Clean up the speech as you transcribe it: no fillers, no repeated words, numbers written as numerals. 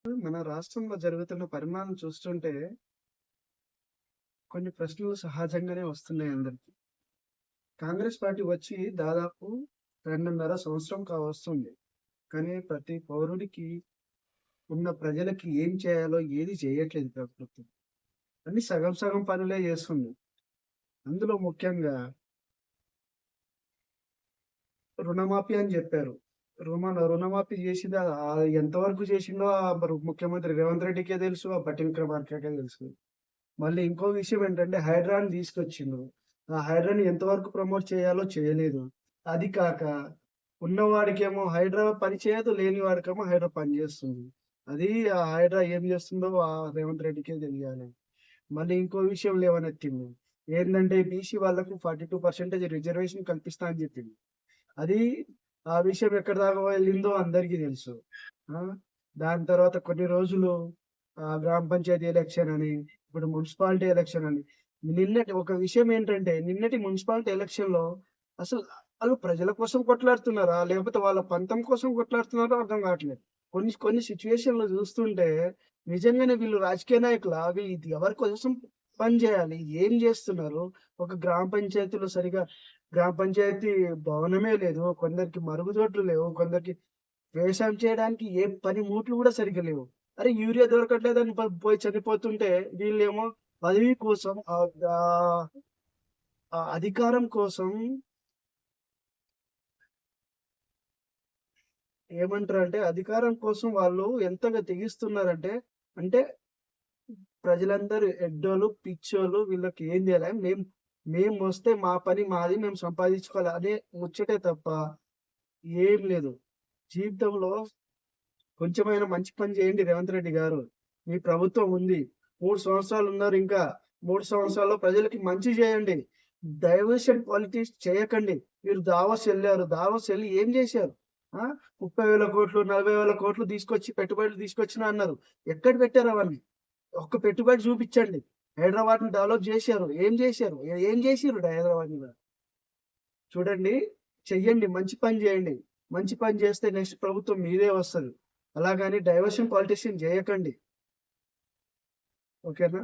మన రాష్ట్రంలో జరుగుతున్న పరిమాణం చూస్తుంటే కొన్ని ప్రశ్నలు సహజంగానే వస్తున్నాయి అందరికి. కాంగ్రెస్ పార్టీ వచ్చి దాదాపు 2.5 సంవత్సరం కావస్తుంది. కానీ ప్రతి పౌరుడికి ఉన్న ప్రజలకి ఏం చేయాలో ఏది చేయట్లేదు ప్రభుత్వం. అన్ని సగం సగం పనులే చేస్తుంది. అందులో ముఖ్యంగా రుణమాఫీ అని చెప్పారు. రుణమాఫీ చేసింది ఎంతవరకు చేసిండో మరి ముఖ్యమంత్రి రేవంత్ రెడ్డికే తెలుసు. ఆ బట్టి విక్రమార్కకే తెలుసు. మళ్ళీ ఇంకో విషయం ఏంటంటే హైడ్రాని తీసుకొచ్చిండు. ఆ హైడ్రాని ఎంతవరకు ప్రమోట్ చేయాలో చేయలేదు. అది కాక ఉన్నవాడికేమో హైడ్రా పని చేయదు. లేని వాడికేమో హైడ్రా పని చేస్తుంది. అది ఆ హైడ్రా ఏం చేస్తుందో రేవంత్ రెడ్డికే తెలియాలి. మళ్ళీ ఇంకో విషయం లేవనెత్తిండు. ఏందంటే బీసీ వాళ్ళకు 42% రిజర్వేషన్ కల్పిస్తా అని చెప్పిండు. అది ఆ విషయం ఎక్కడి దాకా వెళ్ళిందో అందరికీ తెలుసు. ఆ! దాని తర్వాత కొన్ని రోజులు గ్రామ పంచాయతీ ఎలక్షన్ అని, ఇప్పుడు మున్సిపాలిటీ ఎలక్షన్ అని. ఒక విషయం ఏంటంటే నిన్నటి మున్సిపాలిటీ ఎలక్షన్‌లో అసలు ఆళ్ళు ప్రజల కోసం కొట్లాడుతున్నారా? లేకపోతే వాళ్ళ పంతం కోసం కొట్లాడుతున్నారో అర్థం కావట్లేదు. కొన్ని కొన్ని సిట్యుయేషన్‌లో చూస్తుంటే నిజంగానే వీళ్ళు రాజకీయ నాయకులా? ఇది ఎవరి కోసం పని చేయాలి? ఏం చేస్తున్నారు? ఒక గ్రామ పంచాయతీ భవనమే లేదు. కొందరికి మరుగుదొడ్లు లేవు. కొందరికి వ్యవసాయం చేయడానికి ఏ పనిముట్లు గూడా సరిగ్గా లేవు. అరే! యూరియా దొరకట్లేదని పోయి చనిపోతుంటే వీళ్ళేమో పదవి కోసం అధికారం కోసం ఏమంటారంటే అధికారం కోసం వాళ్ళు ఎంతగా తెగిస్తున్నారంటే, అంటే ప్రజలందరూ ఎడ్డోలు, పిచ్చోళ్ళు వీళ్ళకి ఏం జేయాలి? మేమొస్తే మా పని మాది. మేము సంపాదించుకోవాలి అనే ముచ్చటే తప్ప ఏం లేదు. జీవితంలో కొంచెమైనా మంచి పని చేయండి రేవంత్ రెడ్డి గారు. మీ ప్రభుత్వం ఉంది. 3 సంవత్సరాలున్నారు ఇంకా. 3 సంవత్సరాల్లో ప్రజలకి మంచి చేయండి. డైవర్షన్ పాలిటిక్స్ చేయకండి. మీరు దావోస్ ఎళ్లారు. దావోస్ ఎళ్లి ఏం చేశారు? ఆ! 30,000 కోట్లు, 40,000 కోట్లు పెట్టుబడులు తీసుకొచ్చినా అన్నారు. ఎక్కడ పెట్టారు అవన్నీ? ఒక్క పెట్టుబడి చూపిచ్చండి. హైదరాబాద్‌ని డెవలప్ జేశారు. ఏం జేశారు? ఏం జేసిర్రు హైదరాబాద్‌ని గూడా? చూడండి, చెయ్యండి. మంచి పని జేయండి. మంచి పని జేస్తే నెక్స్ట్ ప్రభుత్వం మీదే వస్తది. అలాగని డైవర్షన్ పాలిటిషియన్ జేయకండి. ఓకేనా?